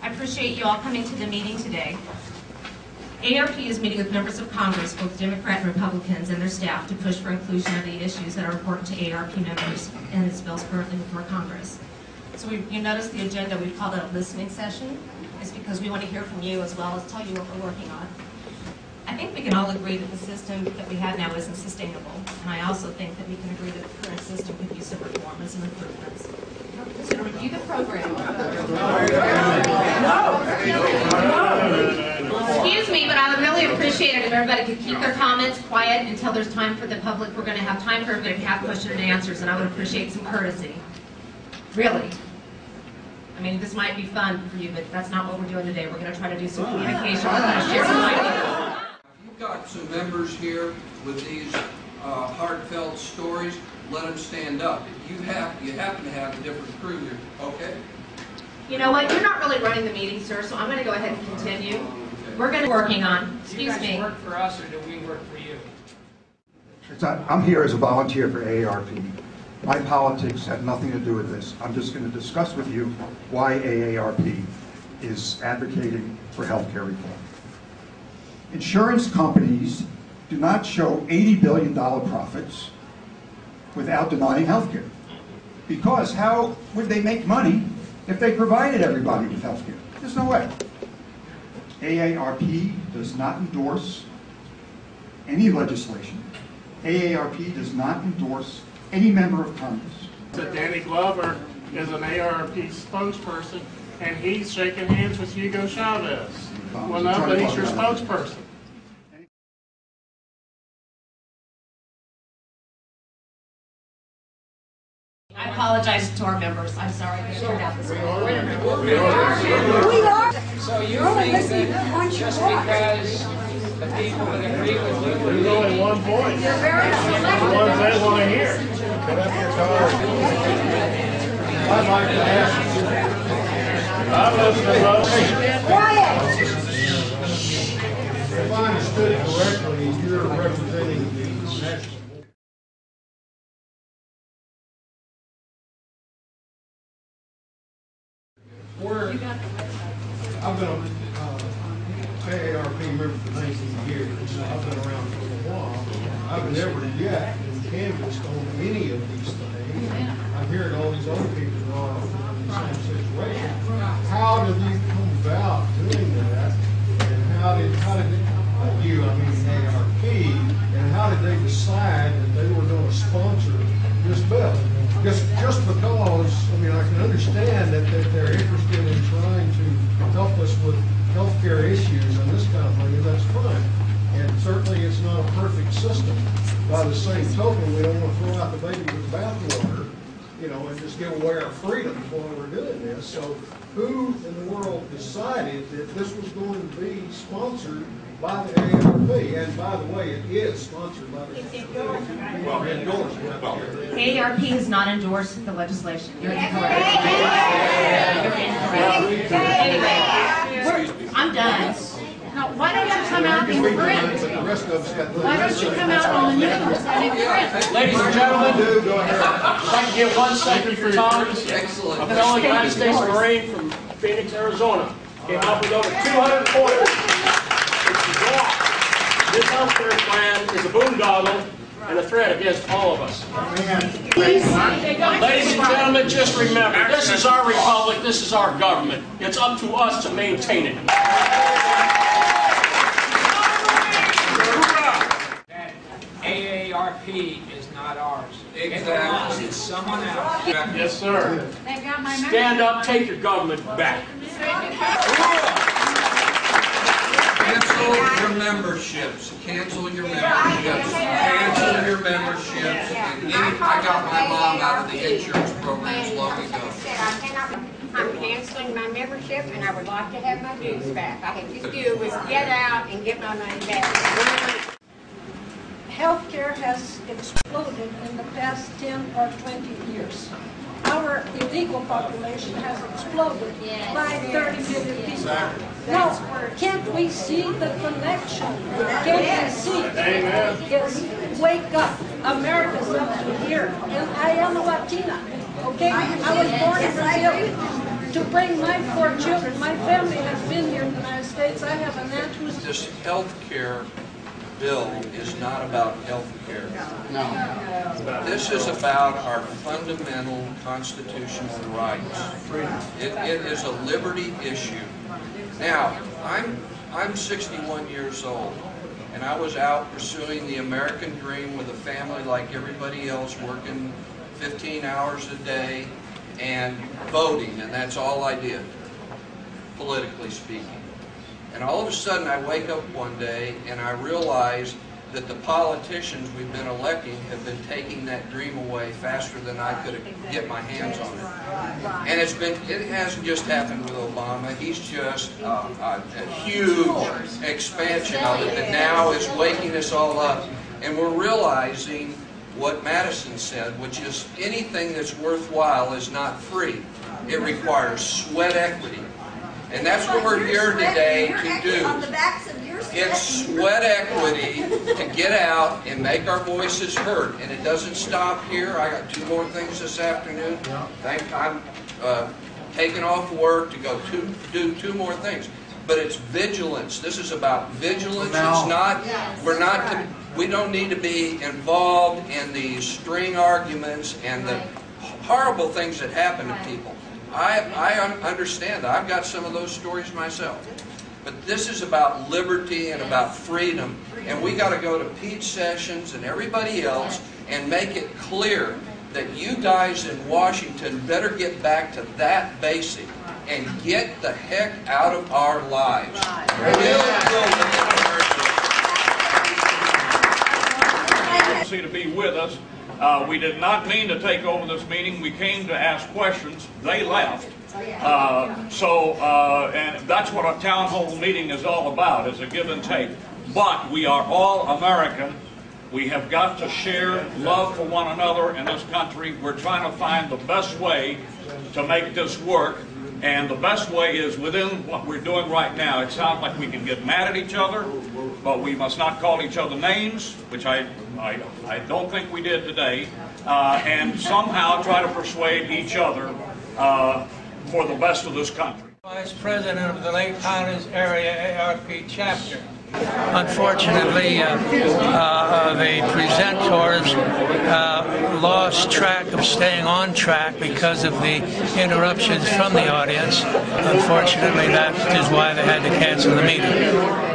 I appreciate you all coming to the meeting today. AARP is meeting with members of Congress, both Democrat and Republicans, and their staff to push for inclusion of the issues that are important to AARP members and its bills currently before Congress. So you notice the agenda, we've called it a listening session. It's because we want to hear from you as well as tell you what we're working on. I think we can all agree that the system that we have now isn't sustainable, and I also think that we can agree that the current system could use some reform and some improvements. So to review the program. Excuse me, but I would really appreciate it if everybody could keep their comments quiet until there's time for the public. We're going to have time for everybody to have questions and answers, and I would appreciate some courtesy. Really. I mean, this might be fun for you, but that's not what we're doing today. We're going to try to do some communication. We're going to share some ideas. You've got some members here with these heartfelt stories. Let them stand up. If you happen to have a different crew here, okay? You know what? You're not really running the meeting, sir, so I'm going to go ahead and continue. Okay. We're going to be working on. Excuse me. Do you guys work for us or do we work for you? I'm here as a volunteer for AARP. My politics had nothing to do with this. I'm just going to discuss with you why AARP is advocating for health care reform. Insurance companies do not show $80 billion profits without denying health care. Because how would they make money if they provided everybody with health care? There's no way. AARP does not endorse any legislation. AARP does not endorse any member of Congress. Danny Glover is an AARP spokesperson, and he's shaking hands with Hugo Chavez. Well, no, but he's your spokesperson. I apologize to our members. I'm sorry that it turned out this way. So you think that just because the people that agree with you... There's only one voice. The ones they want to hear. I'd like to ask you. I'm listening, folks. If I understood it correctly, you're representing the national. I've been an AARP member for 19 years. I've been around for a while. I've never yet canvassed on any of these things. I'm hearing all these other people are in the same situation. How did you come about doing that? And how did you, I mean AARP, and how did they decide that they were going to sponsor this bill? Just because, I mean, I can understand that they're interested in trying to help us with healthcare issues and this kind of thing, and that's fine. And certainly it's not a perfect system. By the same token, we don't want to throw out the baby with the bathwater, you know, and just give away our freedoms while we're doing this. So who in the world decided that this was going to be sponsored by the AARP? And by the way, it is sponsored by the AARP. Well, endorsed. AARP has not endorsed the legislation. You're incorrect. You're incorrect. Anyway, I'm done. Now, why don't you come out in print? Why don't you come out on the news and in print? Ladies and gentlemen, if I can get 1 second for time. Excellent. I'm an United States Marine from Phoenix, Arizona. Came out with over 200 orders. This healthcare plan is a boondoggle and a threat against all of us. Ladies and gentlemen, just remember, this is our republic, this is our government. It's up to us to maintain it. That AARP is not ours. Exactly. It's someone else. Yes, sir. Stand up, take your government back. Cancel your memberships. Cancel your memberships. Cancel your memberships. And I got my mom out of the insurance programs long ago. I'm canceling my membership, and I would like to have my dues back. All I have to do is get out and get my money back. Healthcare has exploded in the past 10 or 20 years. Our illegal population has exploded by 30 million people. Now, can't we see the connection? Can't we see? Yes, wake up. America's up to here. And I am a Latina, okay? I was born in Brazil. to bring my 4 children. My family has been here in the United States. I have an aunt who's... This health care bill is not about health care. No. This is about our fundamental constitutional rights. It is a liberty issue. Now, I'm 61 years old, and I was out pursuing the American dream with a family like everybody else, working 15 hours a day and voting, and that's all I did, politically speaking. And all of a sudden I wake up one day and I realize that the politicians we've been electing have been taking that dream away faster than I could get my hands on it. And it hasn't just happened with Obama. He's just a huge expansion of it that now is waking us all up. And we're realizing what Madison said, which is anything that's worthwhile is not free. It requires sweat equity. And that's what we're here today to do. It's sweat equity to get out and make our voices heard. And it doesn't stop here. I got 2 more things this afternoon. I'm taking off work to go do 2 more things. But it's vigilance. This is about vigilance. It's not, we don't need to be involved in these string arguments and the horrible things that happen to people. I understand that. I've got some of those stories myself. But this is about liberty and about freedom. And we got to go to Pete Sessions and everybody else and make it clear that you guys in Washington better get back to that basic and get the heck out of our lives. To be with us. We did not mean to take over this meeting. We came to ask questions. They left. And that's what a town hall meeting is all about, is a give and take. But we are all American. We have got to share love for one another in this country. We're trying to find the best way to make this work. And the best way is within what we're doing right now. It sounds like we can get mad at each other, but we must not call each other names, which I don't think we did today, and somehow try to persuade each other for the best of this country. Vice President of the Lake Highlands Area AARP chapter. Unfortunately, the presenters lost track of staying on track because of the interruptions from the audience. Unfortunately, that is why they had to cancel the meeting.